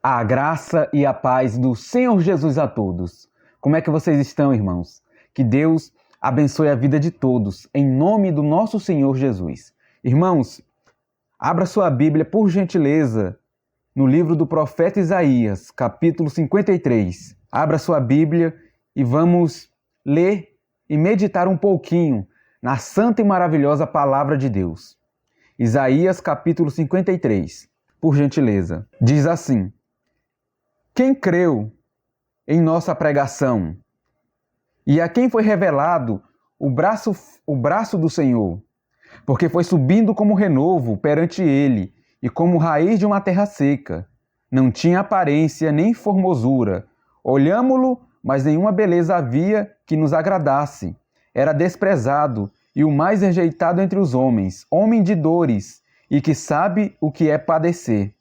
A graça e a paz do Senhor Jesus a todos. Como é que vocês estão, irmãos? Que Deus abençoe a vida de todos, em nome do nosso Senhor Jesus. Irmãos, abra sua Bíblia, por gentileza, no livro do profeta Isaías, capítulo 53. Abra sua Bíblia e vamos ler e meditar um pouquinho na santa e maravilhosa palavra de Deus. Isaías, capítulo 53, por gentileza. Diz assim: quem creu em nossa pregação? E a quem foi revelado o braço do Senhor? Porque foi subindo como renovo perante ele, e como raiz de uma terra seca. Não tinha aparência nem formosura. Olhámo-lo, mas nenhuma beleza havia que nos agradasse. Era desprezado e o mais rejeitado entre os homens, homem de dores, e que sabe o que é padecer.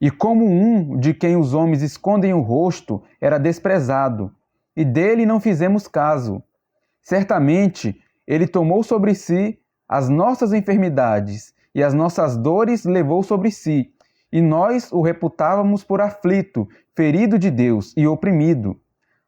E como um de quem os homens escondem o rosto, era desprezado, e dele não fizemos caso. Certamente, ele tomou sobre si as nossas enfermidades, e as nossas dores levou sobre si, e nós o reputávamos por aflito, ferido de Deus e oprimido.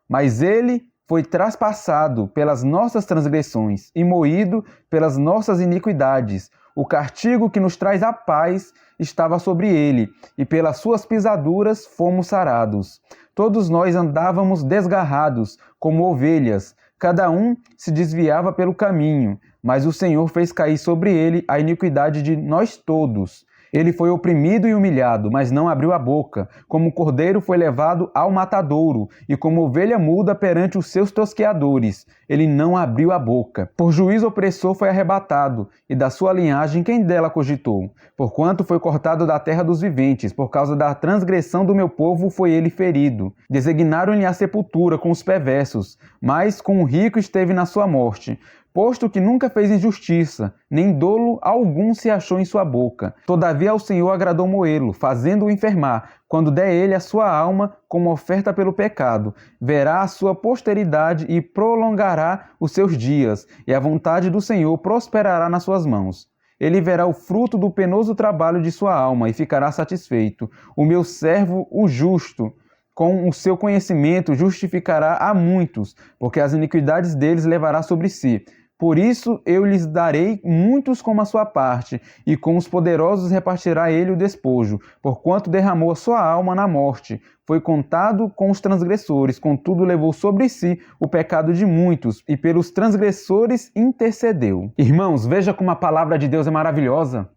Mas ele foi traspassado pelas nossas transgressões, e moído pelas nossas iniquidades. O castigo que nos traz a paz estava sobre ele, e pelas suas pisaduras fomos sarados. Todos nós andávamos desgarrados, como ovelhas, cada um se desviava pelo caminho, mas o Senhor fez cair sobre ele a iniquidade de nós todos. Ele foi oprimido e humilhado, mas não abriu a boca. Como cordeiro foi levado ao matadouro, e como ovelha muda perante os seus tosqueadores, ele não abriu a boca. Por juízo opressor foi arrebatado, e da sua linhagem quem dela cogitou? Porquanto foi cortado da terra dos viventes, por causa da transgressão do meu povo foi ele ferido. Designaram-lhe a sepultura com os perversos, mas com o rico esteve na sua morte. Posto que nunca fez injustiça, nem dolo algum se achou em sua boca. Todavia ao Senhor agradou moê-lo, fazendo-o enfermar, quando der ele a sua alma como oferta pelo pecado. Verá a sua posteridade e prolongará os seus dias, e a vontade do Senhor prosperará nas suas mãos. Ele verá o fruto do penoso trabalho de sua alma e ficará satisfeito. O meu servo, o justo, com o seu conhecimento justificará a muitos, porque as iniquidades deles levará sobre si. Por isso eu lhes darei muitos como a sua parte, e com os poderosos repartirá ele o despojo, porquanto derramou a sua alma na morte. Foi contado com os transgressores, contudo levou sobre si o pecado de muitos, e pelos transgressores intercedeu. Irmãos, veja como a palavra de Deus é maravilhosa.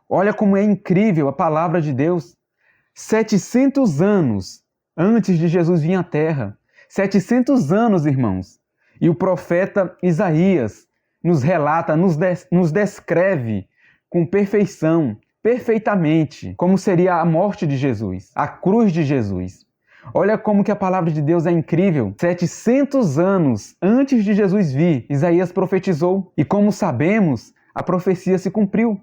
Olha como é incrível a palavra de Deus. 700 anos antes de Jesus vir à Terra. 700 anos, irmãos. E o profeta Isaías nos relata, nos descreve com perfeição, perfeitamente, como seria a morte de Jesus, a cruz de Jesus. Olha como que a palavra de Deus é incrível. 700 anos antes de Jesus vir, Isaías profetizou. E como sabemos, a profecia se cumpriu.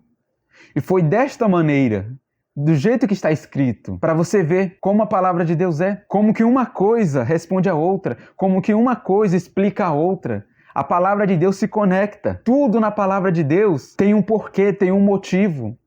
E foi desta maneira, do jeito que está escrito, para você ver como a palavra de Deus é, como que uma coisa responde a outra, como que uma coisa explica a outra. A palavra de Deus se conecta. Tudo na palavra de Deus tem um porquê, tem um motivo.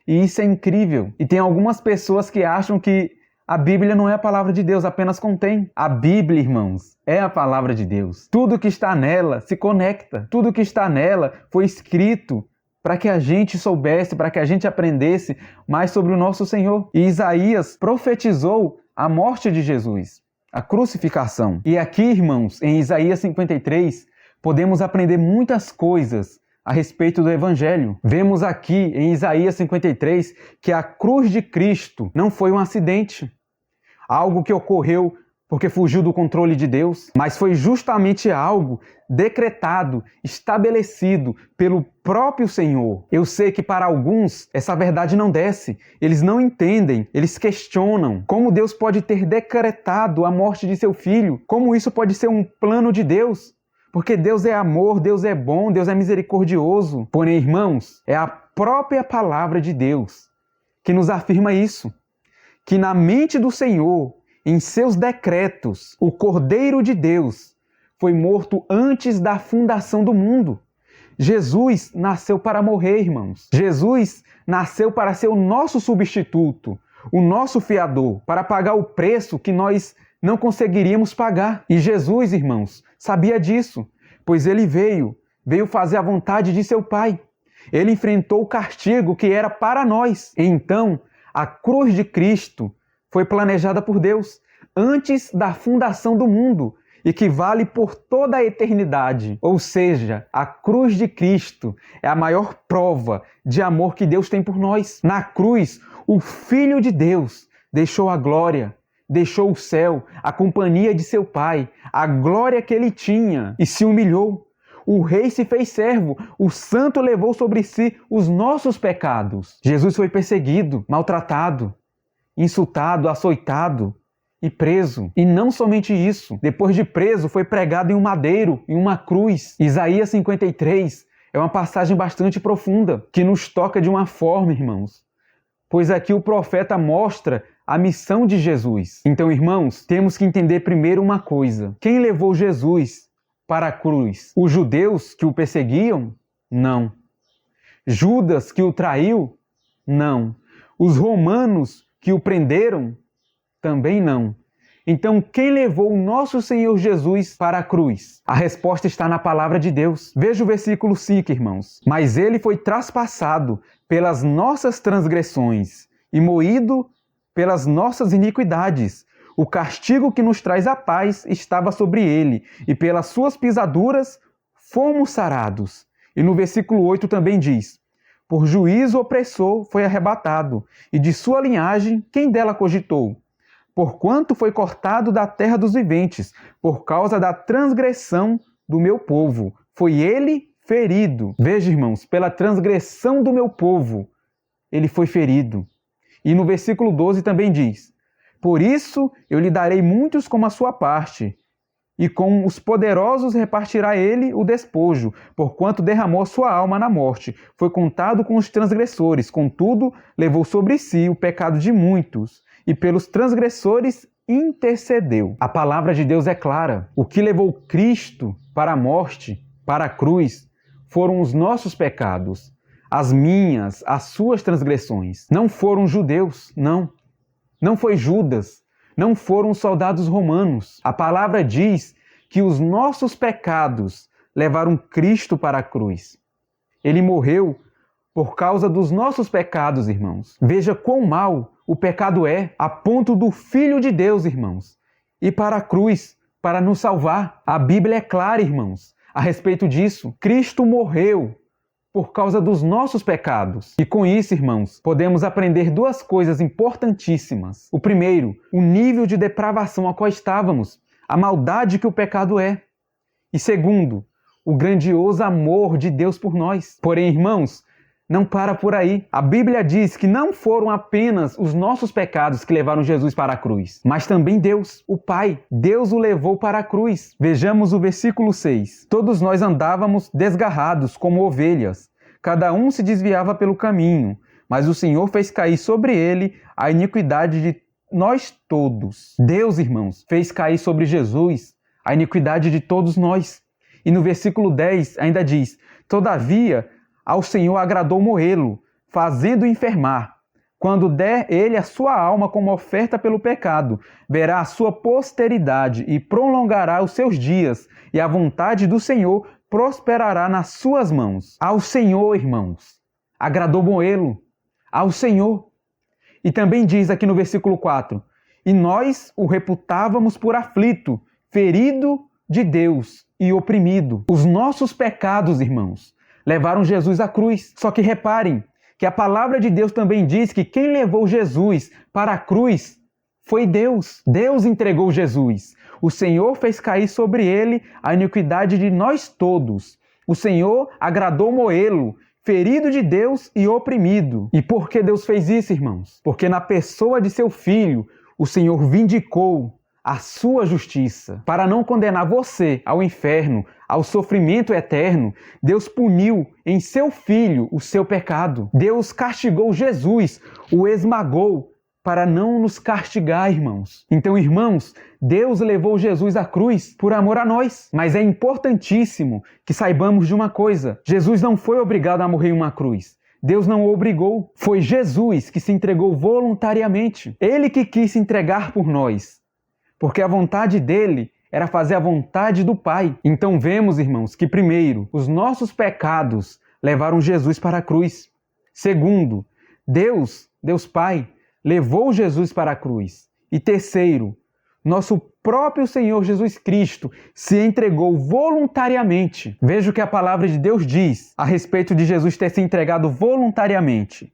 E isso é incrível. E tem algumas pessoas que acham que a Bíblia não é a palavra de Deus, apenas contém. A Bíblia, irmãos, é a palavra de Deus. Tudo que está nela se conecta. Tudo que está nela foi escrito para que a gente soubesse, para que a gente aprendesse mais sobre o nosso Senhor. E Isaías profetizou a morte de Jesus, a crucificação. E aqui, irmãos, em Isaías 53, podemos aprender muitas coisas a respeito do Evangelho. Vemos aqui em Isaías 53 que a cruz de Cristo não foi um acidente, algo que ocorreu porque fugiu do controle de Deus, mas foi justamente algo decretado, estabelecido pelo próprio Senhor. Eu sei que para alguns essa verdade não desce, eles não entendem, eles questionam como Deus pode ter decretado a morte de seu filho, como isso pode ser um plano de Deus, porque Deus é amor, Deus é bom, Deus é misericordioso. Porém, irmãos, é a própria palavra de Deus que nos afirma isso, que na mente do Senhor, em seus decretos, o Cordeiro de Deus foi morto antes da fundação do mundo. Jesus nasceu para morrer, irmãos. Jesus nasceu para ser o nosso substituto. o nosso fiador, para pagar o preço que nós não conseguiríamos pagar. E Jesus, irmãos, sabia disso, pois ele veio fazer a vontade de seu Pai. Ele enfrentou o castigo que era para nós. E então, a cruz de Cristo foi planejada por Deus antes da fundação do mundo e que vale por toda a eternidade. Ou seja, a cruz de Cristo é a maior prova de amor que Deus tem por nós. Na cruz, o Filho de Deus deixou a glória, deixou o céu, a companhia de seu Pai, a glória que ele tinha e se humilhou. O Rei se fez servo, o Santo levou sobre si os nossos pecados. Jesus foi perseguido, maltratado, insultado, açoitado e preso. E não somente isso, depois de preso foi pregado em um madeiro, em uma cruz. Isaías 53 é uma passagem bastante profunda, que nos toca de uma forma, irmãos, pois aqui o profeta mostra a missão de Jesus. Então, irmãos, temos que entender primeiro uma coisa. Quem levou Jesus para a cruz? Os judeus que o perseguiam? Não. Judas que o traiu? Não. Os romanos que o prenderam? Também não. Então, quem levou o nosso Senhor Jesus para a cruz? A resposta está na palavra de Deus. Veja o versículo 5, irmãos. Mas ele foi traspassado pelas nossas transgressões e moído pelas nossas iniquidades. O castigo que nos traz a paz estava sobre ele, e pelas suas pisaduras fomos sarados. E no versículo 8 também diz: por juízo opressor foi arrebatado, e de sua linhagem quem dela cogitou? Porquanto foi cortado da terra dos viventes, por causa da transgressão do meu povo. Foi ele ferido. Veja, irmãos, pela transgressão do meu povo, ele foi ferido. E no versículo 12 também diz: por isso eu lhe darei muitos como a sua parte, e com os poderosos repartirá ele o despojo, porquanto derramou a sua alma na morte. Foi contado com os transgressores, contudo levou sobre si o pecado de muitos, e pelos transgressores intercedeu. A palavra de Deus é clara. O que levou Cristo para a morte, para a cruz, foram os nossos pecados, as minhas, as suas transgressões. Não foram judeus, não. Não foi Judas, não foram os soldados romanos. A palavra diz que os nossos pecados levaram Cristo para a cruz. Ele morreu por causa dos nossos pecados, irmãos. Veja quão mal o pecado é, a ponto do Filho de Deus, irmãos, ir para a cruz para nos salvar. A Bíblia é clara, irmãos, a respeito disso. Cristo morreu por causa dos nossos pecados. E com isso, irmãos, podemos aprender duas coisas importantíssimas. O primeiro, o nível de depravação a qual estávamos, a maldade que o pecado é. E segundo, o grandioso amor de Deus por nós. Porém, irmãos, não para por aí. A Bíblia diz que não foram apenas os nossos pecados que levaram Jesus para a cruz, mas também Deus, o Pai. Deus o levou para a cruz. Vejamos o versículo 6. Todos nós andávamos desgarrados como ovelhas. Cada um se desviava pelo caminho, mas o Senhor fez cair sobre ele a iniquidade de nós todos. Deus, irmãos, fez cair sobre Jesus a iniquidade de todos nós. E no versículo 10 ainda diz: todavia, ao Senhor agradou moê-lo, fazendo-o enfermar. Quando der ele a sua alma como oferta pelo pecado, verá a sua posteridade e prolongará os seus dias, e a vontade do Senhor prosperará nas suas mãos. Ao Senhor, irmãos, agradou moê-lo. Ao Senhor. E também diz aqui no versículo 4: e nós o reputávamos por aflito, ferido de Deus e oprimido. Os nossos pecados, irmãos, levaram Jesus à cruz. Só que reparem que a palavra de Deus também diz que quem levou Jesus para a cruz foi Deus. Deus entregou Jesus. O Senhor fez cair sobre ele a iniquidade de nós todos. O Senhor agradou moê-lo, ferido de Deus e oprimido. E por que Deus fez isso, irmãos? Porque na pessoa de seu Filho, o Senhor vindicou a sua justiça. Para não condenar você ao inferno, ao sofrimento eterno, Deus puniu em seu Filho o seu pecado. Deus castigou Jesus, o esmagou, para não nos castigar, irmãos. Então, irmãos, Deus levou Jesus à cruz por amor a nós. Mas é importantíssimo que saibamos de uma coisa: Jesus não foi obrigado a morrer em uma cruz. Deus não o obrigou. Foi Jesus que se entregou voluntariamente. Ele que quis se entregar por nós, porque a vontade dele era fazer a vontade do Pai. Então vemos, irmãos, que primeiro, os nossos pecados levaram Jesus para a cruz. Segundo, Deus Pai, levou Jesus para a cruz. E terceiro, nosso próprio Senhor Jesus Cristo se entregou voluntariamente. Veja o que a palavra de Deus diz a respeito de Jesus ter se entregado voluntariamente.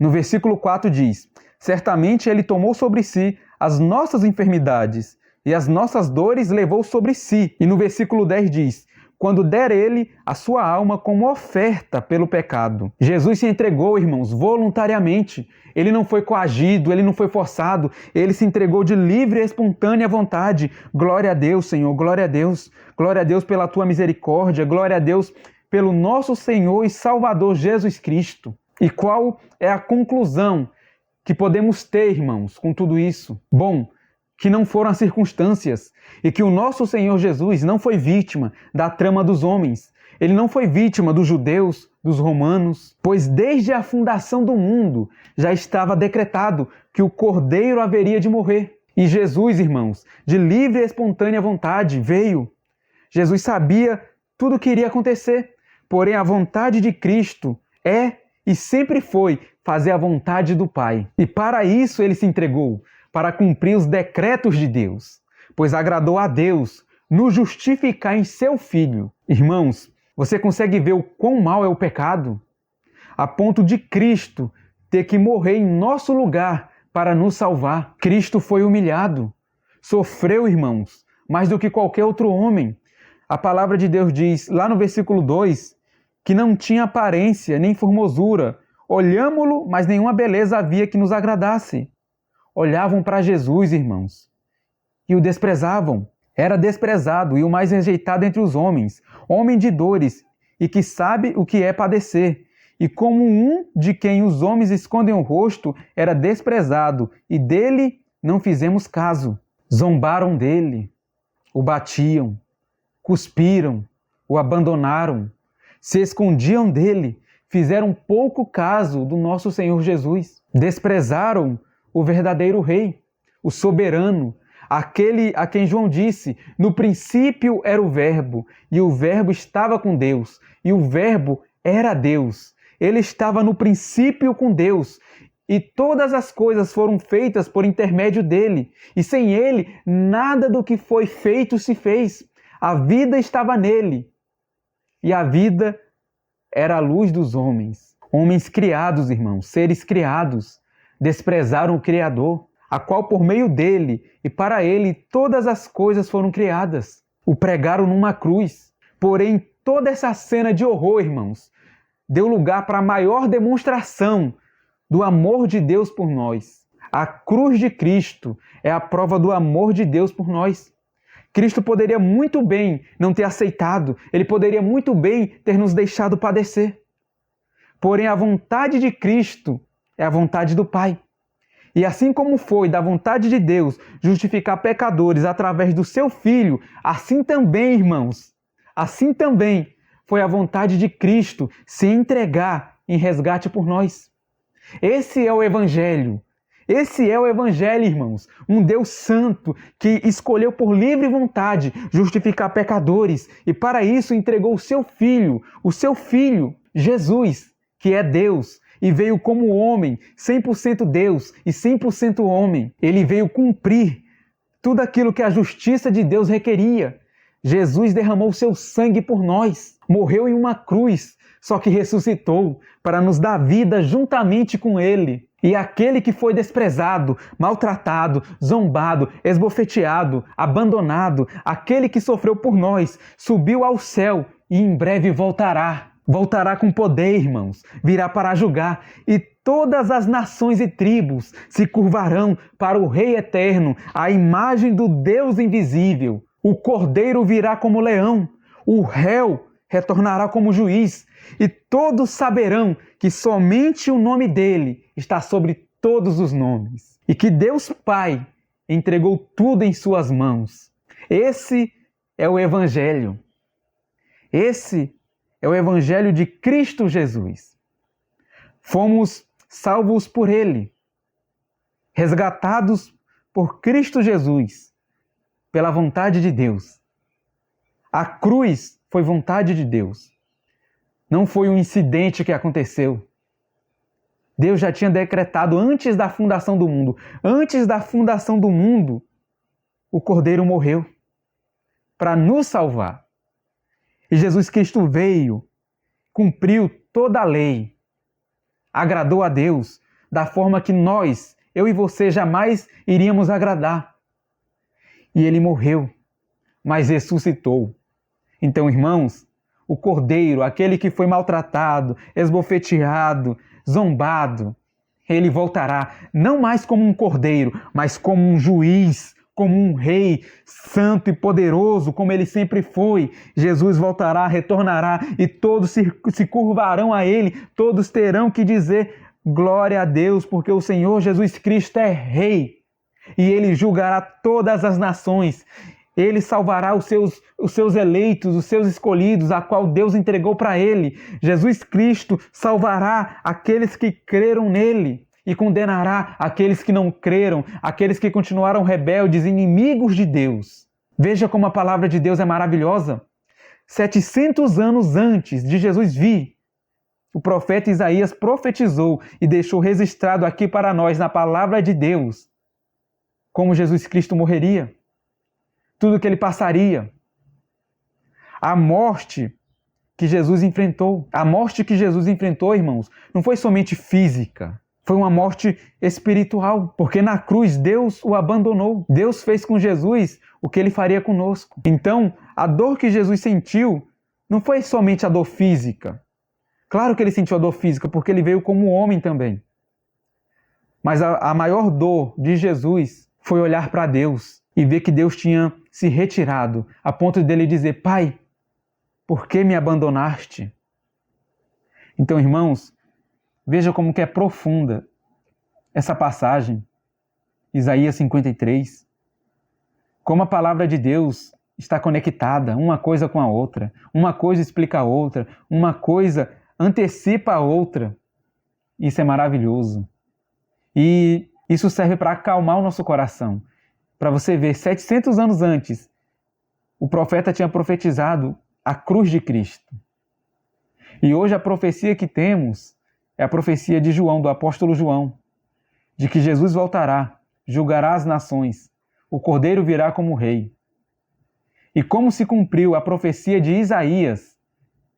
No versículo 4 diz: certamente ele tomou sobre si as nossas enfermidades e as nossas dores levou sobre si. E no versículo 10 diz: quando der ele a sua alma como oferta pelo pecado. Jesus se entregou, irmãos, voluntariamente. Ele não foi coagido, ele não foi forçado, ele se entregou de livre e espontânea vontade. Glória a Deus, Senhor, glória a Deus. Glória a Deus pela tua misericórdia, glória a Deus pelo nosso Senhor e Salvador Jesus Cristo. E qual é a conclusão que podemos ter, irmãos, com tudo isso? Bom, que não foram as circunstâncias e que o nosso Senhor Jesus não foi vítima da trama dos homens. Ele não foi vítima dos judeus, dos romanos, pois desde a fundação do mundo já estava decretado que o Cordeiro haveria de morrer. E Jesus, irmãos, de livre e espontânea vontade, veio. Jesus sabia tudo o que iria acontecer, porém a vontade de Cristo é e sempre foi fazer a vontade do Pai. E para isso ele se entregou, para cumprir os decretos de Deus, pois agradou a Deus nos justificar em seu Filho. Irmãos, você consegue ver o quão mal é o pecado? A ponto de Cristo ter que morrer em nosso lugar para nos salvar. Cristo foi humilhado, sofreu, irmãos, mais do que qualquer outro homem. A palavra de Deus diz, lá no versículo 2, que não tinha aparência nem formosura. Olhámo-lo, mas nenhuma beleza havia que nos agradasse. Olhavam para Jesus, irmãos, e o desprezavam. Era desprezado e o mais rejeitado entre os homens, homem de dores e que sabe o que é padecer. E como um de quem os homens escondem o rosto, era desprezado e dele não fizemos caso. Zombaram dele, o batiam, cuspiram, o abandonaram, se escondiam dele, fizeram pouco caso do nosso Senhor Jesus. Desprezaram o verdadeiro Rei, o soberano, aquele a quem João disse, no princípio era o Verbo, e o Verbo estava com Deus, e o Verbo era Deus. Ele estava no princípio com Deus, e todas as coisas foram feitas por intermédio dele, e sem ele, nada do que foi feito se fez. A vida estava nele, e a vida era a luz dos homens. Homens criados, irmãos, seres criados, desprezaram o Criador, a qual por meio dele e para ele todas as coisas foram criadas. O pregaram numa cruz. Porém, toda essa cena de horror, irmãos, deu lugar para a maior demonstração do amor de Deus por nós. A cruz de Cristo é a prova do amor de Deus por nós. Cristo poderia muito bem não ter aceitado, ele poderia muito bem ter nos deixado padecer. Porém, a vontade de Cristo é a vontade do Pai. E assim como foi da vontade de Deus justificar pecadores através do seu Filho, assim também, irmãos, assim também foi a vontade de Cristo se entregar em resgate por nós. Esse é o Evangelho. Esse é o Evangelho, irmãos. Um Deus santo que escolheu por livre vontade justificar pecadores e para isso entregou o seu Filho, Jesus, que é Deus, e veio como homem, 100% Deus e 100% homem. Ele veio cumprir tudo aquilo que a justiça de Deus requeria. Jesus derramou seu sangue por nós, morreu em uma cruz, só que ressuscitou para nos dar vida juntamente com ele. E aquele que foi desprezado, maltratado, zombado, esbofeteado, abandonado, aquele que sofreu por nós, subiu ao céu e em breve voltará. Voltará com poder, irmãos, virá para julgar, e todas as nações e tribos se curvarão para o Rei eterno, a imagem do Deus invisível. O Cordeiro virá como leão, o réu retornará como juiz, e todos saberão que somente o nome dele está sobre todos os nomes, e que Deus Pai entregou tudo em suas mãos. Esse é o Evangelho. Esse é o Evangelho de Cristo Jesus. Fomos salvos por Ele, resgatados por Cristo Jesus, pela vontade de Deus. A cruz foi vontade de Deus. Não foi um incidente que aconteceu. Deus já tinha decretado antes da fundação do mundo. Antes da fundação do mundo, o Cordeiro morreu para nos salvar. E Jesus Cristo veio, cumpriu toda a lei, agradou a Deus da forma que nós, eu e você, jamais iríamos agradar. E Ele morreu, mas ressuscitou. Então, irmãos, o Cordeiro, aquele que foi maltratado, esbofeteado, zombado, Ele voltará não mais como um cordeiro, mas como um juiz, como um rei santo e poderoso, como Ele sempre foi. Jesus voltará, retornará e todos se curvarão a Ele, todos terão que dizer glória a Deus, porque o Senhor Jesus Cristo é Rei e Ele julgará todas as nações. Ele salvará os seus eleitos, os seus escolhidos, a qual Deus entregou para Ele. Jesus Cristo salvará aqueles que creram nele e condenará aqueles que não creram, aqueles que continuaram rebeldes, inimigos de Deus. Veja como a palavra de Deus é maravilhosa. 700 anos antes de Jesus vir, o profeta Isaías profetizou e deixou registrado aqui para nós, na palavra de Deus, como Jesus Cristo morreria. Tudo que Ele passaria. A morte que Jesus enfrentou. A morte que Jesus enfrentou, irmãos, não foi somente física. Foi uma morte espiritual. Porque na cruz Deus o abandonou. Deus fez com Jesus o que Ele faria conosco. Então, a dor que Jesus sentiu não foi somente a dor física. Claro que Ele sentiu a dor física, porque Ele veio como homem também. Mas a maior dor de Jesus foi olhar para Deus e ver que Deus tinha se retirado, a ponto dele dizer: Pai, por que me abandonaste? Então, irmãos, veja como que é profunda essa passagem, Isaías 53. Como a palavra de Deus está conectada, uma coisa com a outra. Uma coisa explica a outra, uma coisa antecipa a outra. Isso é maravilhoso. E isso serve para acalmar o nosso coração. Para você ver, 700 anos antes, o profeta tinha profetizado a cruz de Cristo. E hoje a profecia que temos é a profecia de João, do apóstolo João, de que Jesus voltará, julgará as nações, o Cordeiro virá como rei. E como se cumpriu a profecia de Isaías,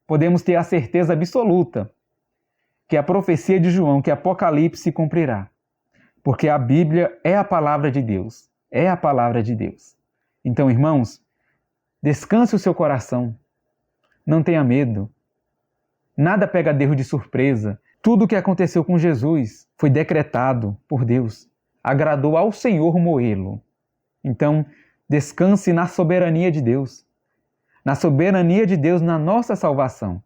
podemos ter a certeza absoluta que a profecia de João, que Apocalipse se cumprirá. Porque a Bíblia é a palavra de Deus. É a palavra de Deus. Então, irmãos, descanse o seu coração. Não tenha medo. Nada pega Deus de surpresa. Tudo o que aconteceu com Jesus foi decretado por Deus. Agradou ao Senhor moê-lo. Então, descanse na soberania de Deus. Na soberania de Deus na nossa salvação.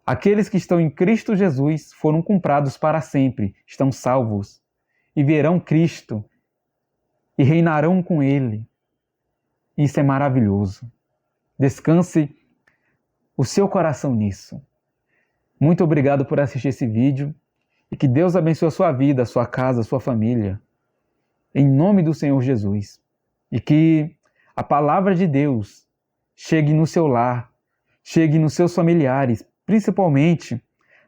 Aqueles que estão em Cristo Jesus foram comprados para sempre, estão salvos e verão Cristo e reinarão com Ele. Isso é maravilhoso. Descanse o seu coração nisso. Muito obrigado por assistir esse vídeo e que Deus abençoe a sua vida, a sua casa, a sua família. Em nome do Senhor Jesus. E que a palavra de Deus chegue no seu lar, chegue nos seus familiares, principalmente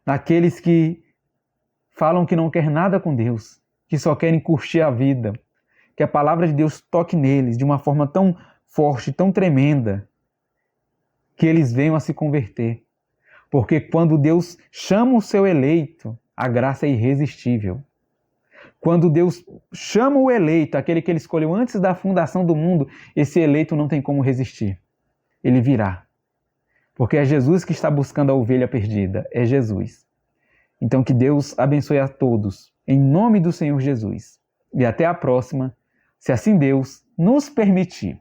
naqueles que falam que não quer nada com Deus, que só querem curtir a vida. Que a palavra de Deus toque neles de uma forma tão forte, tão tremenda, que eles venham a se converter. Porque quando Deus chama o seu eleito, a graça é irresistível. Quando Deus chama o eleito, aquele que Ele escolheu antes da fundação do mundo, esse eleito não tem como resistir. Ele virá. Porque é Jesus que está buscando a ovelha perdida. É Jesus. Então que Deus abençoe a todos, em nome do Senhor Jesus. E até a próxima, se assim Deus nos permitir.